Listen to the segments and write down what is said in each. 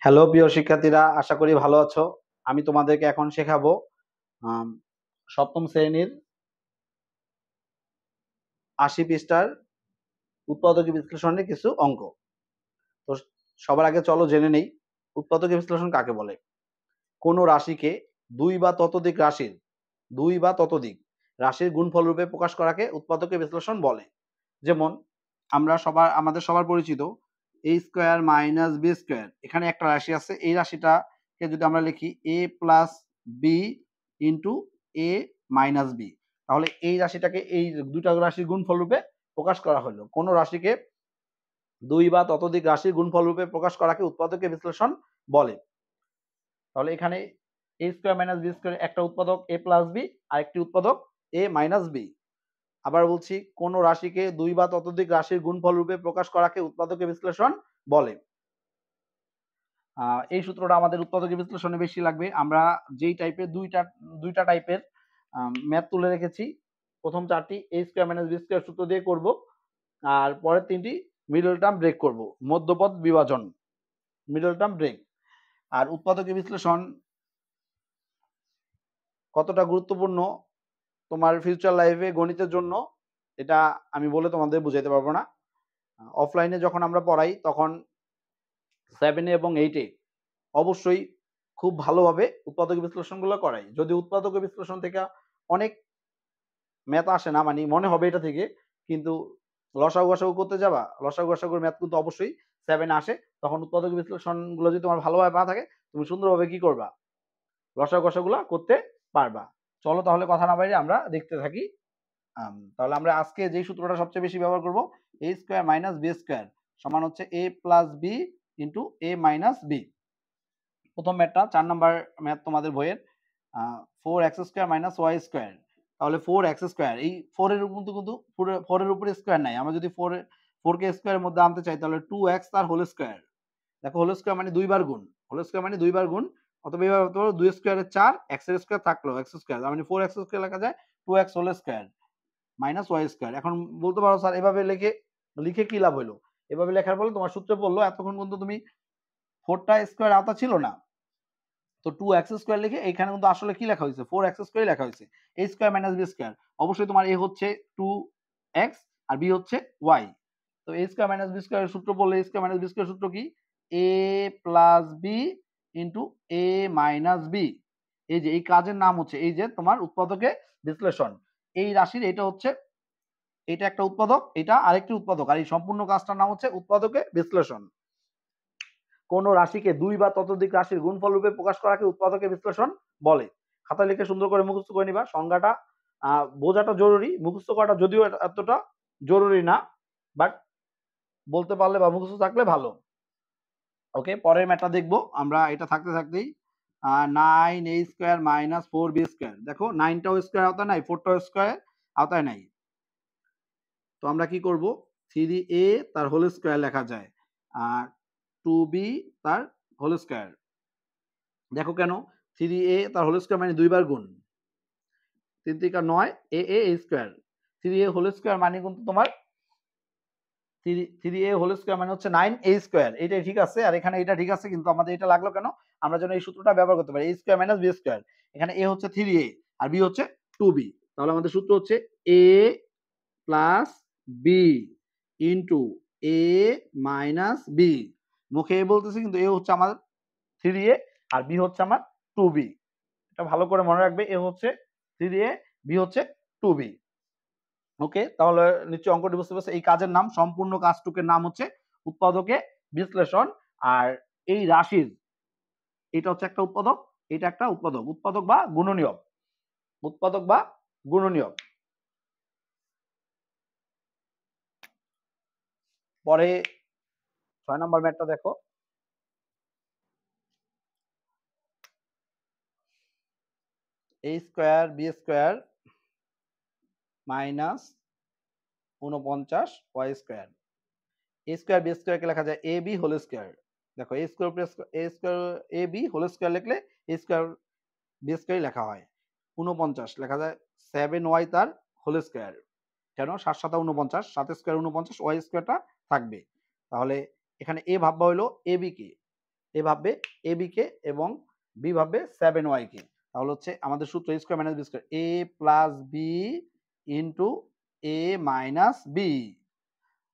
Hello প্রিয় শিক্ষার্থীরা, আশা করি ভালো আছো। আমি তোমাদেরকে এখন শেখাবো আম, সপ্তম শ্রেণীর ৮০ পৃষ্ঠার উৎপাদকী বিশ্লেষণের কিছু অঙ্ক। তো সবার আগে চলো জেনে নেই উৎপাদকী বিশ্লেষণ কাকে বলে। কোনো রাশিকে দুই বা ততোধিক রাশির গুণফল রূপে প্রকাশ করাকে উৎপাদকী বিশ্লেষণ বলে। যেমন আমাদের সবার পরিচিত এ স্কোয়ার মাইনাস বি স্কোয়ার, এখানে একটা রাশি আছে, এই রাশিটাকে যদি আমরা লিখি এ plus B into A minus B, তাহলে এই রাশিটাকে এই দুইটা রাশির গুণফল রূপে প্রকাশ করা হলো। কোন রাশিকে দুই বা ততোধিক রাশির গুণফল রূপে প্রকাশ করাকে উৎপাদকীয় বিশ্লেষণ বলে। তাহলে এখানে এ স্কোয়ার মাইনাস বি স্কোয়ার একটা উৎপাদক এ প্লাস বি, আর একটি উৎপাদক এ মাইনাস বি। আবার বলছি, কোন রাশিকে দুই বা ততোধিক রাশির গুণফল রূপে প্রকাশ করাকে উৎপাদকীয় বিশ্লেষণ বলে। এই সূত্রটা আমাদের উৎপাদকীয় বিশ্লেষণে বেশি লাগবে। আমরা যেই টাইপের দুইটা টাইপের ম্যাথ তুলে রেখেছি, প্রথম চারটি এ স্কোয়ার মাইনাস বি স্কোয়ার সূত্র দিয়ে করব, আর পরের তিনটি মিডল টার্ম ব্রেক করব, মধ্যপদ বিভাজন, মিডল টার্ম ব্রেক। আর উৎপাদকীয় বিশ্লেষণ কতটা গুরুত্বপূর্ণ তোমার ফিউচার লাইফে গণিতের জন্য, এটা আমি বলে তোমাদের বুঝাইতে পারবো না। অফলাইনে যখন আমরা পড়াই তখন 7 এবং 8-এ অবশ্যই খুব ভালোভাবে উৎপাদক বিশ্লেষণগুলো করাই। যদি উৎপাদক বিশ্লেষণ থেকে অনেক ম্যাথ আসে না, মানে মনে হবে এটা থেকে, কিন্তু লসাগু গসাগু করতে যাবা, লসাগু গসাগুর ম্যাথ কিন্তু অবশ্যই 7 আসে। তখন উৎপাদক বিশ্লেষণগুলো যদি তোমার ভালোভাবে না থাকে, তুমি সুন্দরভাবে কি করবা, লসাগু গসাগুলো করতে পারবা। চলো তাহলে কথা না বাইরে আমরা দেখতে থাকি। তাহলে আমরা আজকে যে সূত্রটা সবচেয়ে বেশি ব্যবহার করব, এ স্কোয়ার মাইনাস বি স্কোয়ার সমান হচ্ছে এ plus B into A minus B. প্রথম ম্যাথটা 4 নাম্বার ম্যাথ তোমাদের বইয়ের, 4x square minus y square. তাহলে 4x স্কোয়ার, এই 4 এর উপর কিন্তু 4 এর উপরে স্কোয়ার নাই, আমরা যদি 4 কে স্কোয়ারের মধ্যে আনতে চাই তাহলে 2x তার হোল স্কোয়ার। দেখো হোল স্কোয়ার মানে দুইবার গুণ, হোল স্কোয়ার মানে দুইবার গুণ, অথবা এইভাবে হতে পারে 2 স্কোয়ারে 4, x এর স্কোয়ার থাকলো x স্কোয়ার, তার মানে 4x স্কোয়ার লেখা যায় 2x whole square minus y square. এখন বলতে পারো স্যার এভাবে লিখে কি লাভ হলো? এভাবে লেখার ফলে তোমার সূত্রে পড়লো, এতক্ষণ কিন্তু তুমি 4টা স্কোয়ার আওতা ছিল না, তো 2x স্কোয়ার লিখে এখানে কিন্তু আসলে কি লেখা হয়েছে, 4x স্কোয়ার লেখা হয়েছে, a square minus B square. অবশ্যই তোমার a হচ্ছে 2x আর b হচ্ছে y। তো a square minus B square সূত্র বললে, a square minus B square সূত্র কি, a plus B into a minus B. এই যে এই কাজের নাম হচ্ছে এই যে তোমার উৎপাদকে বিশ্লেষণ। এই রাশির এটা একটা উৎপাদক, এটা আরেকটি উৎপাদক, আর এই সম্পূর্ণ কাজটার নাম হচ্ছে উৎপাদকে বিশ্লেষণ। কোন রাশিকে দুই বা ততোধিক রাশির গুণফল রূপে প্রকাশ করাকে উৎপাদকে বিশ্লেষণ বলে। খাতায় লিখে সুন্দর করে মুখস্থ করে নিবা। সংজ্ঞাটা বোঝাটা জরুরি, মুখস্থ করাটা যদিও এতটা জরুরি না, বাট বলতে পারলে বা মুখস্থ থাকলে ভালো। ওকে, পরের ম্যাথটা দেখবো আমরা, এটা থাকতে থাকতেই 9a square minus 4b square. দেখো 9টাও স্কোয়ার আওতায় নাই, 4টাও স্কোয়ার আওতায় নাই, তো আমরা কি করব, 3a তার হোল স্কোয়ার লেখা যায়, আর 2b তার হোল স্কোয়ার। দেখো কেন, 3a তার হোল স্কোয়ার মানে দুইবার গুণ, 3 3 9 a square, 3a whole square মানে কিন্তু তোমার 3a হোল স্কোয়ার মানে হচ্ছে 9a স্কোয়ার। এটাই ঠিক আছে, আর এখানে এটা ঠিক আছে, কিন্তু আমাদের এটা লাগলো কেন, আমরা যেন এই সূত্রটা ব্যবহার করতে পারি, a square minus B square. এখানে a হচ্ছে 3a আর b হচ্ছে 2b, তাহলে আমাদের সূত্র হচ্ছে a plus B into A minus B. মুখে এ বলতেছি, কিন্তু এ হচ্ছে আমার 3a আর বি হচ্ছে আমার 2b। এটা ভালো করে মনে রাখবে, এ হচ্ছে 3a, বি হচ্ছে 2b। ওকে, তাহলে নিশ্চয়ই অঙ্কটি বুঝতে পারছো। এই কাজের নাম, সম্পূর্ণ কাজটুকের নাম হচ্ছে উৎপাদকে বিশ্লেষণ। আর এই রাশির এটা হচ্ছে একটা উৎপাদক, এটা একটা উৎপাদক, উৎপাদক বা গুণনীয়ক, উৎপাদক বা গুণনীয়ক। পরে 6 নম্বর ম্যাথটা দেখো, a square B square minus 49 Y square. A square B স্কোয়ারকে লেখা যায় এ বি হোল স্কোয়ার। দেখো A square plus A square A B whole square লিখলে এ স্কোয়ার বি স্কোয়ার লেখা হয়। 49 লেখা যায় 7y তার হোল স্কোয়ার। কেন, 7 7 49, 7 স্কোয়ার 49, ওয়াই স্কোয়ারটা থাকবে। তাহলে এখানে এ ভাববা হইলো এ বি কে, এ ভাববে এ বি কে এবং বি ভাববে 7y কে। তাহলে হচ্ছে আমাদের সূত্র a square minus b square a plus B into a minus B.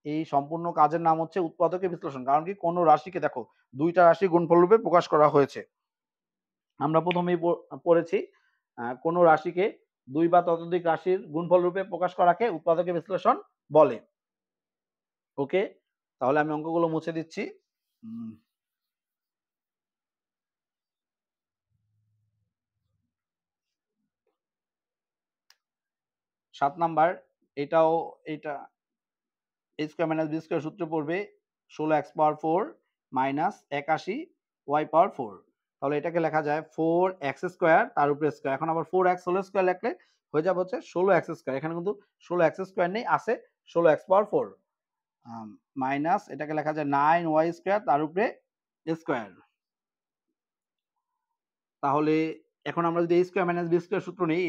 এই সম্পূর্ণ কাজের নাম হচ্ছে উৎপাদকের বিশ্লেষণ। কারণ কি কোনো রাশিকে দেখো দুইটা রাশি গুণফল রূপে প্রকাশ করা হয়েছে। আমরা প্রথমেই পড়েছি কোনো রাশিকে দুই বা ততোধিক রাশির গুণফল রূপে প্রকাশ করাকে উৎপাদকের বিশ্লেষণ বলে। ওকে, তাহলে আমি অঙ্কগুলো মুছে দিচ্ছি। 7 নাম্বার, এটা a square minus b square সূত্র পড়বে 16x পাওয়ার 4 মাইনাস 81 y পাওয়ার 4। তাহলে এটাকে লেখা যায় 4x স্কয়ার তার উপরে স্কয়ার। এখন আবার 4x হোল স্কয়ার লিখলে হয়ে যাবে হচ্ছে 16x স্কয়ার। এখানে কিন্তু 16x স্কয়ার নেই, আছে 16x পাওয়ার 4 মাইনাস এটাকে লেখা যায় 9y স্কয়ার তার উপরে স্কয়ার। তাহলে এখন আমরা যদি a square minus b square সূত্র নেই,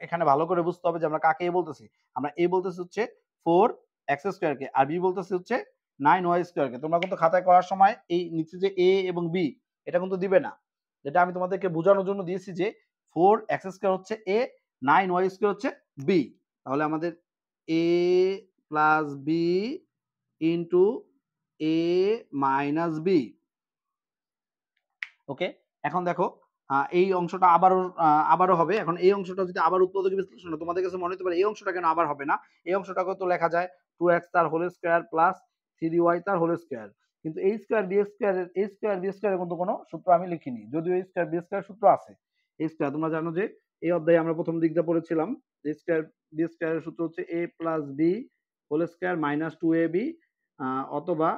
এখানে ভালো করে বুঝতে হবে যে আমরা কাকে a বলতেছি। আমরা a বলতেছি হচ্ছে 4x স্কয়ার কে, আর b বলতেছি হচ্ছে 9y স্কয়ার কে। তোমরা কিন্তু খাতায় করার সময় এই নিচে যে a এবং b এটা কিন্তু দিবে না। যেটা আমি তোমাদেরকে বোঝানোর জন্য দিয়েছি যে 4x স্কয়ার হচ্ছে a, 9y স্কয়ার হচ্ছে b। তাহলে আমাদের a plus b into a minus b। ওকে, এখন দেখো এই অংশটা আবারও হবে। এখন এই অংশটা যদি আবার উৎপাদকের বিশ্লেষণ হয়, তোমাদের কাছে মনে হতে পারে এই অংশটা কেন আবার হবে না? এই অংশটাকে তো লেখা যায় 2x তার হোল স্কয়ার প্লাস 3y তার হোল স্কয়ার। কিন্তু a স্কয়ার b স্কয়ারের কিন্তু কোনো সূত্র আমি লিখিনি, যদিও a স্কয়ার b স্কয়ার সূত্র আছে। a স্কয়ার তোমরা জানো যে এই অধ্যায়ে আমরা প্রথম দিকটা পড়েছিলাম a স্কয়ার b স্কয়ারের সূত্র হচ্ছে a plus b whole square minus 2ab অথবা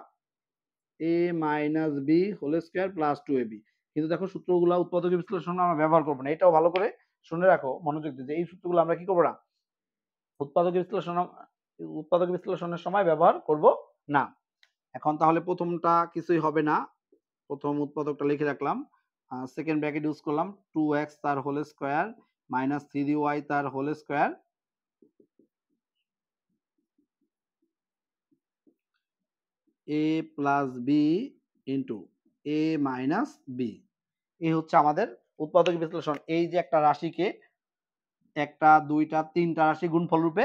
a minus b whole square plus 2ab। কিন্তু দেখো সূত্রগুলো উৎপাদকের বিশ্লেষণে আমরা ব্যবহার করব না। এটাও ভালো করে শুনে রাখো মনোযোগ দিয়ে, এই সূত্রগুলো আমরা কি করব না, উৎপাদক বিশ্লেষণের সময় ব্যবহার করব না। এখন তাহলে প্রথমটা কিছুই হবে না, প্রথম উৎপাদকটা লিখে রাখলাম। সেকেন্ড ব্র্যাকেট ইউজ করলাম 2x তার হোল স্কয়ার মাইনাস 3y তার whole square a plus B into a minus B. এই হচ্ছে আমাদের উৎপাদক বিশ্লেষণ। এই যে একটা রাশিকে একটা দুইটা তিনটা রাশি গুণফল রূপে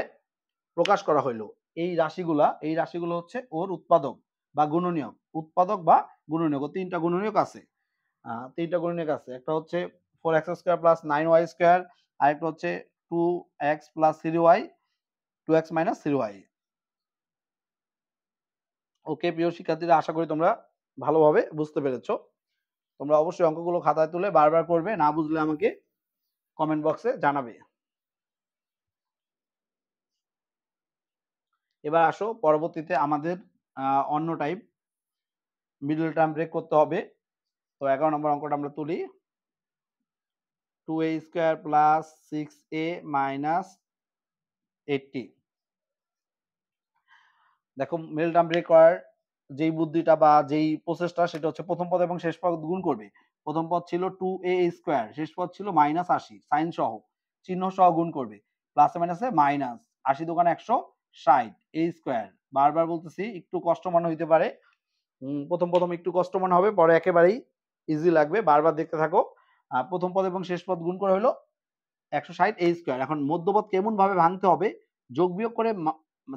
প্রকাশ করা হইলো, এই রাশিগুলো হচ্ছে ওর উৎপাদক বা গুণনীয়ক। উৎপাদক বা গুণনীয়ক, ও তিনটা গুণনীয়ক আছে। একটা হচ্ছে 4x square plus 9y square, আরেকটা হচ্ছে 2x plus 3y 2x minus 3y। ওকে প্রিয় শিক্ষার্থীরা, আশা করি তোমরা ভালোভাবে বুঝতে পেরেছো। তোমরা অবশ্যই অঙ্কগুলো খাতায় তুলে বারবার করবে, না বুঝলে আমাকে কমেন্ট বক্সে জানাবে। এবার আসো পরবর্তীতে আমাদের অন্য টাইপ মিডল টার্ম ব্রেক করতে হবে। তো 11 নম্বর অঙ্কটা আমরা তুলি। 2a square plus 6a minus 80। দেখো মিডল টার্ম ব্রেক করার যেই বুদ্ধিটা বা যেই প্রসেসটা, সেটা হচ্ছে প্রথম পদ এবং শেষ পদ গুণ করবে। প্রথম পদ ছিল 2a স্কয়ার, শেষ পদ ছিল মাইনাস 80, সাইন সহ চিহ্ন সহ গুণ করবে। প্লাসে মাইনাসে মাইনাস 80 দোকানে 160 a স্কয়ার। বারবার বলতেছি, একটু কষ্ট মনে হইতে পারে, প্রথম একটু কষ্ট মনে হবে, পরে একেবারেই ইজি লাগবে। বারবার দেখতে থাকো। প্রথম পদ এবং শেষ পদ গুণ করে হলো 160 a স্কয়ার। এখন মধ্যপদ কেমন ভাবে ভাঙতে হবে, যোগ বিয়োগ করে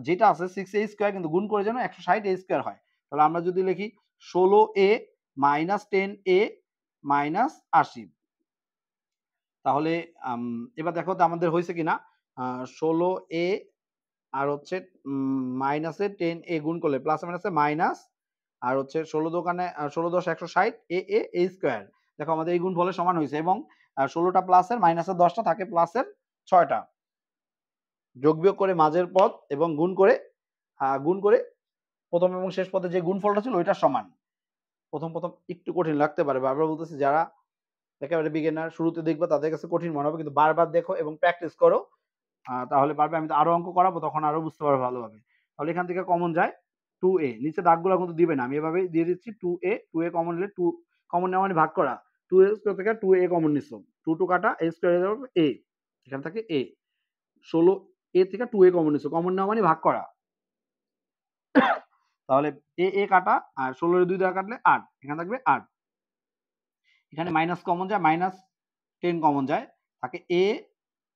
যেটা আছে 6a স্কয়ার, কিন্তু গুণ করে যেন 160 a স্কয়ার হয়। তাহলে আমরা যদি লিখি 16a মাইনাস 10a মাইনাস 80, তাহলে এবার দেখো তো আমাদের হয়েছে কিনা। 16a আর হচ্ছে মাইনাসে 10a গুণ করলে প্লাস মাইনাসে মাইনাস, আর হচ্ছে 16 দোকানে 16 10 160 a স্কয়ার। দেখো আমাদের এই গুণফলের সমান হয়েছে, এবং 16টা প্লাসের মাইনাসের 10টা থাকে প্লাসের 6টা, যোগ বিয়োগ করে মাঝের পদ এবং গুণ করে প্রথম এবং শেষ পদে যে গুণফলটা ছিল ওইটার সমান। প্রথম একটু কঠিন লাগতে পারে, বারবার বলতেছি, যারা একেবারে বিগিনার শুরুতে দেখবে তাদের কাছে কঠিন মনে হবে, কিন্তু বারবার দেখো এবং প্র্যাকটিস করো, তাহলে পারবে। আমি তো আরো অঙ্ক করাবো, তখন আরো বুঝতে পারবে ভালোভাবে। তাহলে এখান থেকে কমন যায় 2a, নিচে দাগগুলো কিন্তু দিবে না, আমি এভাবে দিয়ে দিচ্ছি 2a কমন নিলে, 2 কমন নেওয়া মানে ভাগ করা, 2a স্কয়ার থেকে 2a কমন নিছো, 2 কাটা a স্কয়ার হয়ে যাবে a, এখান থেকে a, 16a থেকে 2a কমন নিছো, কমন নেওয়া মানে ভাগ করা। তাহলে a কাটা, আর 16 এর 2 দ্বারা কাটলে 8, এখানে থাকবে 8। এখানে মাইনাস কমন যায়, -10 কমন যায়, থাকে a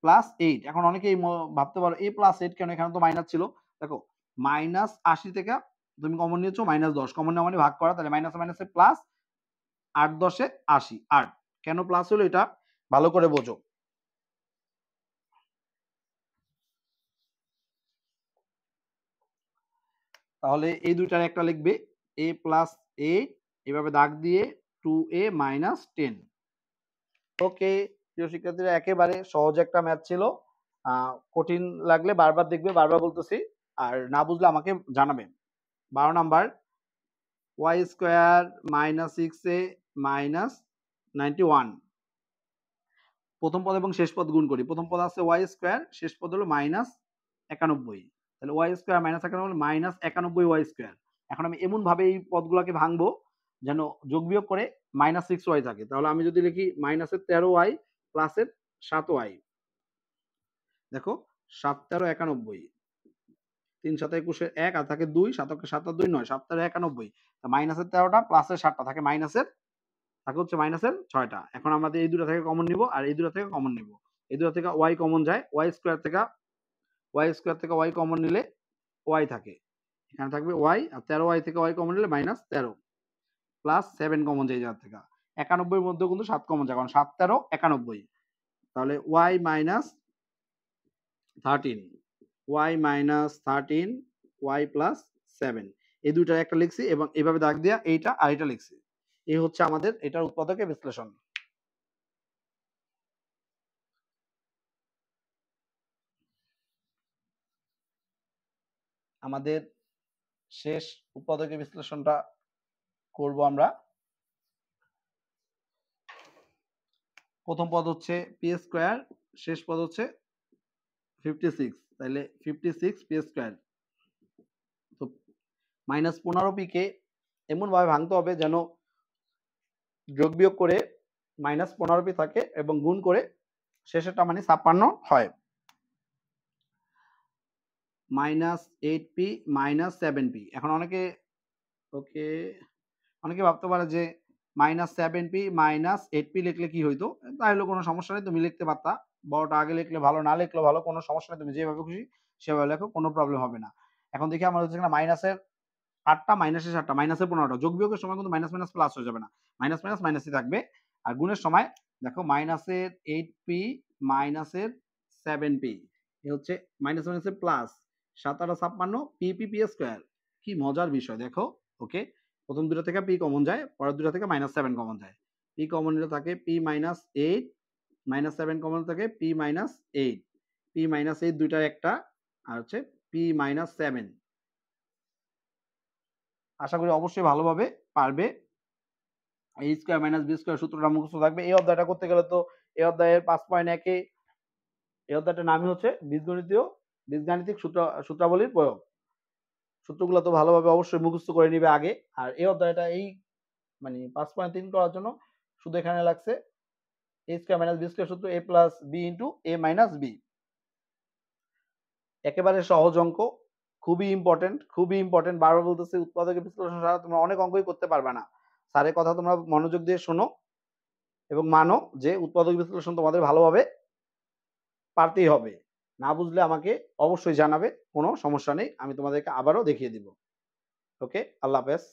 প্লাস 8। এখন অনেকেই ভাবতে পারো a প্লাস 8 কেন, এখানে তো মাইনাস ছিল। দেখো -80 থেকে তুমি কমন নিয়েছো -10, কমন নেওয়া মানে ভাগ করা, তাহলে মাইনাসে মাইনাসে প্লাস, 8 10 80, 8 কেন প্লাস হলো এটা ভালো করে বোঝো। তাহলে এই দুইটার একটা লিখবে a প্লাস 8, এভাবে দাগ দিয়ে 2a মাইনাস 10। ওকে প্রিয় শিক্ষার্থীরা, একেবারে সহজ একটা ম্যাথ ছিল। কঠিন লাগলে বারবার দেখবে, বারবার বলতেছি, আর না বুঝলে আমাকে জানাবেন। 12 number, y square minus 6a minus 91। প্রথম পদ এবং শেষ পদ গুণ করি। প্রথম পদ আছে y স্কোয়ার, শেষ পদ হলো -91। তাহলে y স্কোয়ার -91 -91 y স্কোয়ার। এখন আমি এমন ভাবে এই পদগুলোকে ভাঙবো যেন যোগ বিয়োগ করে -6y থাকে। তাহলে আমি যদি লিখি -13y প্লাসের 7y, দেখো 7 13 91, 3 7 21 1 আর থাকে 2, 7 7 আর 2 9, 7 13 91। মাইনাসের 13টা প্লাসের 7টা থাকে মাইনাসের, থাকে হচ্ছে মাইনাসের 6টা। এখন আমাদের এই দুটো থেকে কমন নিব আর এই দুটো থেকে কমন নিব। এই দুটো থেকে y কমন যায়, y স্কয়ার থেকে y কমন নিলে y থাকে, এখানে থাকবে y, আর 13y থেকে y কমন নিলে -13 প্লাস 7 কমন যায় এই জায়গা থেকে। 91 এর মধ্যে কিন্তু 7 কমন যায়, কারণ 7 13 91। তাহলে y minus 13, y minus 13, y plus 7, এই দুইটার একটা লিখছি এবং এইভাবে দাগ দিয়া এইটা আর এটা লিখছি। এই হচ্ছে আমাদের এটার উৎপাদকের বিশ্লেষণ। আমাদের শেষ উৎপাদকের বিশ্লেষণটা করব আমরা। প্রথম পদ হচ্ছে পি স্কোয়ার, শেষ পদ হচ্ছে 56, তাহলে 56 পি স্কোয়ার। তো -15p কে এমন ভাবে ভাঙতে হবে যেন যোগ বিয়োগ করে -15p থাকে এবং গুণ করে শেষেরটা মানে 56 হয়। -8p -7p। এখন অনেকে ভাবতে পারে যে -7p -8p লিখলে কি হইতো, তাহলে কোনো সমস্যা নেই, তুমি লিখতে পারতা। বড়টা আগে লিখলে ভালো, না লিখলে ভালো, কোনো সমস্যা নেই, তুমি যেভাবে খুশি সেভাবে লেখো, কোনো প্রবলেম হবে না। এখন দেখি আমার হচ্ছে এখানে মাইনাসের 8টা, মাইনাসের 7টা, মাইনাসের 15টা। যোগ বিয়োগের সময় কিন্তু মাইনাস মাইনাস প্লাস হয়ে যাবে না, মাইনাস মাইনাস মাইনাসই থাকবে। আর গুণের সময় দেখো মাইনাসের 8p মাইনাসের 7p, এ হচ্ছে মাইনাস মাইনাসের প্লাস, 7 8 56 p স্কয়ার। কি মজার বিষয় দেখো। ওকে, প্রথম দুটো থেকে p কমন যায়, পরের দুটো থেকে -7 কমন যায়। p কমন নিলে থাকে p -8, -7 কমন থাকে p -8, p -8 দুইটার একটা, আর হচ্ছে p -7। আশা করি অবশ্যই ভালোভাবে পারবে। a square minus b square সূত্রটা মুখস্থ থাকবে। এই অধ্যায়টা করতে গেলে তো এই অধ্যায়ের 5.1 এ এই অধ্যায়টার নামই হচ্ছে বীজগাণিতিক সূত্রাবলীর প্রয়োগ। সূত্রগুলো তো ভালোভাবে অবশ্যই মুখস্থ করে নিবে আগে। আর এই অধ্যায়টা এই মানে 5.3 করার জন্য শুধু এখানে লাগছে a square minus b square সূত্র, a plus b into a minus b। একেবারে সহজ অঙ্ক, খুবই ইম্পর্টেন্ট। বারবার বলতেছি, উৎপাদকের বিশ্লেষণ ছাড়া তোমরা অনেক অঙ্কই করতে পারবে না। স্যারের কথা তোমরা মনোযোগ দিয়ে শোনো এবং মানো যে উৎপাদক বিশ্লেষণ তোমাদের ভালোভাবে পারতেই হবে। না বুঝলে আমাকে অবশ্যই জানাবে, কোনো সমস্যা নেই, আমি তোমাদেরকে আবারও দেখিয়ে দিব। ওকে, আল্লাহ হাফেজ।